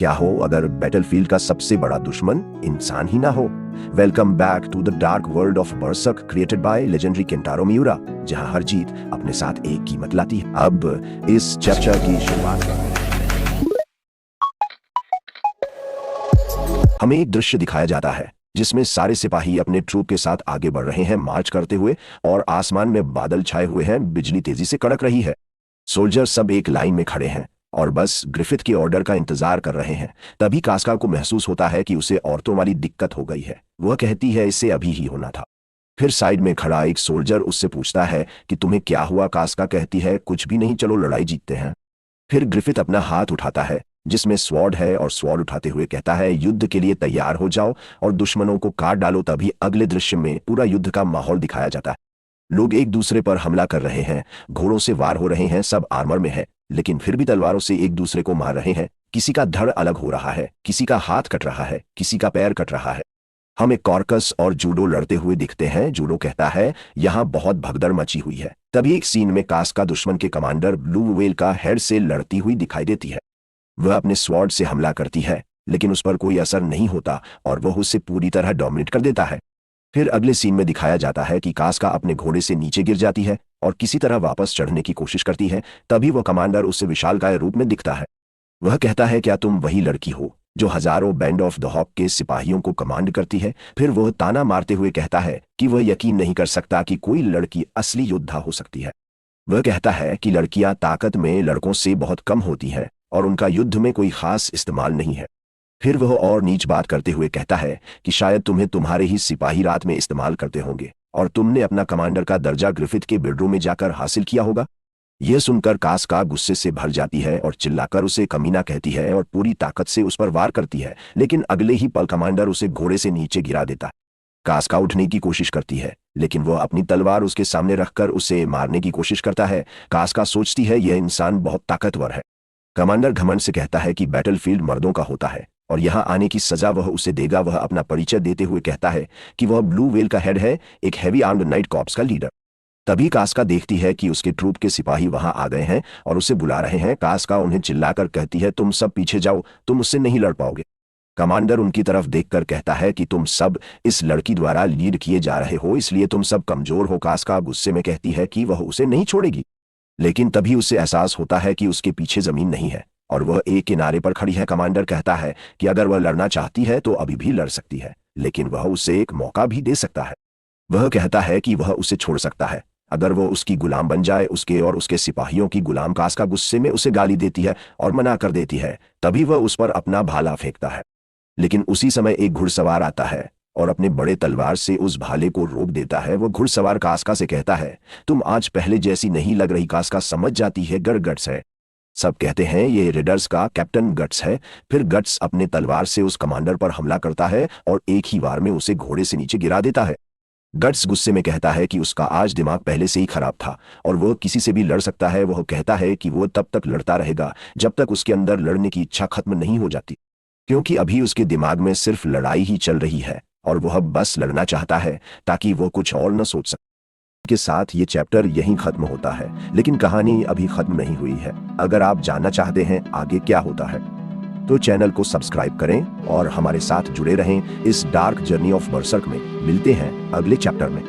क्या हो अगर बैटलफील्ड का सबसे बड़ा दुश्मन इंसान ही ना हो। Welcome back to the dark world of Berserk created by legendary Kentaro Miura, जहां हर जीत अपने साथ एक कीमत लाती है। अब इस चर्चा की शुरुआत करते हैं। हमें एक दृश्य दिखाया जाता है जिसमें सारे सिपाही अपने ट्रूप के साथ आगे बढ़ रहे हैं, मार्च करते हुए, और आसमान में बादल छाए हुए हैं, बिजली तेजी से कड़क रही है। सोल्जर सब एक लाइन में खड़े हैं और बस ग्रिफिथ के ऑर्डर का इंतजार कर रहे हैं। तभी कास्का को महसूस होता है कि उसे औरतों वाली दिक्कत हो गई है। वह कहती है इसे अभी ही होना था। फिर साइड में खड़ा एक सोल्जर उससे पूछता है कि तुम्हें क्या हुआ। कास्का कहती है कुछ भी नहीं, चलो लड़ाई जीतते हैं। फिर ग्रिफिथ अपना हाथ उठाता है जिसमें स्वॉर्ड है और स्वॉर्ड उठाते हुए कहता है युद्ध के लिए तैयार हो जाओ और दुश्मनों को काट डालो। तभी अगले दृश्य में पूरा युद्ध का माहौल दिखाया जाता है। लोग एक दूसरे पर हमला कर रहे हैं, घोड़ों से वार हो रहे हैं, सब आर्मर में है लेकिन फिर भी तलवारों से एक दूसरे को मार रहे हैं। किसी का धड़ अलग हो रहा है, किसी का हाथ कट रहा है, किसी का पैर कट रहा है। हम एक कॉर्कस और जूडो लड़ते हुए दिखते हैं। जूडो कहता है यहाँ बहुत भगदड़ मची हुई है। तभी एक सीन में कास्का दुश्मन के कमांडर ब्लू वेल का हेड से लड़ती हुई दिखाई देती है। वह अपने स्वॉर्ड से हमला करती है लेकिन उस पर कोई असर नहीं होता और वह उसे पूरी तरह डोमिनेट कर देता है। फिर अगले सीन में दिखाया जाता है कि कास्का अपने घोड़े से नीचे गिर जाती है और किसी तरह वापस चढ़ने की कोशिश करती है। तभी वह कमांडर उससे विशालकाय रूप में दिखता है। वह कहता है क्या तुम वही लड़की हो जो हजारों बैंड ऑफ द हॉक के सिपाहियों को कमांड करती है। फिर वह ताना मारते हुए कहता है कि वह यकीन नहीं कर सकता कि कोई लड़की असली योद्धा हो सकती है। वह कहता है कि लड़कियां ताकत में लड़कों से बहुत कम होती हैं और उनका युद्ध में कोई खास इस्तेमाल नहीं है। फिर वह और नीच बात करते हुए कहता है कि शायद तुम्हें तुम्हारे ही सिपाही रात में इस्तेमाल करते होंगे और तुमने अपना कमांडर का दर्जा ग्रिफिथ के बेडरूम में जाकर हासिल किया होगा। यह सुनकर कास्का गुस्से से भर जाती है और चिल्लाकर उसे कमीना कहती है और पूरी ताकत से उस पर वार करती है, लेकिन अगले ही पल कमांडर उसे घोड़े से नीचे गिरा देता है। कास्का उठने की कोशिश करती है लेकिन वह अपनी तलवार उसके सामने रखकर उसे मारने की कोशिश करता है। कास्का सोचती है यह इंसान बहुत ताकतवर है। कमांडर घमंड से कहता है कि बैटलफील्ड मर्दों का होता है और यहां आने की सजा वह उसे देगा। वह अपना परिचय देते हुए कहता है कि वह ब्लू वेल का हेड है, एक हैवी आर्म्ड नाइट कॉर्प्स का लीडर। तभी कास्का देखती है कि उसके ट्रूप के सिपाही वहां आ गए हैं और उसे बुला रहे हैं। कास्का उन्हें चिल्लाकर कहती है तुम सब पीछे जाओ, तुम उससे नहीं लड़ पाओगे। कमांडर उनकी तरफ देखकर कहता है कि तुम सब इस लड़की द्वारा लीड किए जा रहे हो, इसलिए तुम सब कमजोर हो। कास्का गुस्से में कहती है कि वह उसे नहीं छोड़ेगी, लेकिन तभी उसे एहसास होता है कि उसके पीछे जमीन नहीं है और वह एक किनारे पर खड़ी है। कमांडर कहता है कि अगर वह लड़ना चाहती है तो अभी भी लड़ सकती है, लेकिन वह उसे एक मौका भी दे सकता है। वह कहता है कि वह उसे छोड़ सकता है अगर वह उसकी गुलाम बन जाए, उसके और उसके सिपाहियों की गुलाम। कास्का गुस्से में उसे गाली देती है और मना कर देती है। तभी वह उस पर अपना भाला फेंकता है लेकिन उसी समय एक घुड़सवार आता है और अपने बड़े तलवार से उस भाले को रोक देता है। वह घुड़सवार कास्का से कहता है तुम आज पहले जैसी नहीं लग रही। कास्का समझ जाती है गट्स है। सब कहते हैं ये रेडर्स का कैप्टन गट्स है। फिर गट्स अपने तलवार से उस कमांडर पर हमला करता है और एक ही वार में उसे घोड़े से नीचे गिरा देता है। गट्स गुस्से में कहता है कि उसका आज दिमाग पहले से ही खराब था और वह किसी से भी लड़ सकता है। वह कहता है कि वह तब तक लड़ता रहेगा जब तक उसके अंदर लड़ने की इच्छा खत्म नहीं हो जाती, क्योंकि अभी उसके दिमाग में सिर्फ लड़ाई ही चल रही है और वह बस लड़ना चाहता है ताकि वह कुछ और न सोच सके। के साथ ये चैप्टर यहीं खत्म होता है, लेकिन कहानी अभी खत्म नहीं हुई है। अगर आप जानना चाहते हैं आगे क्या होता है तो चैनल को सब्सक्राइब करें और हमारे साथ जुड़े रहें इस डार्क जर्नी ऑफ बर्सर्क में। मिलते हैं अगले चैप्टर में।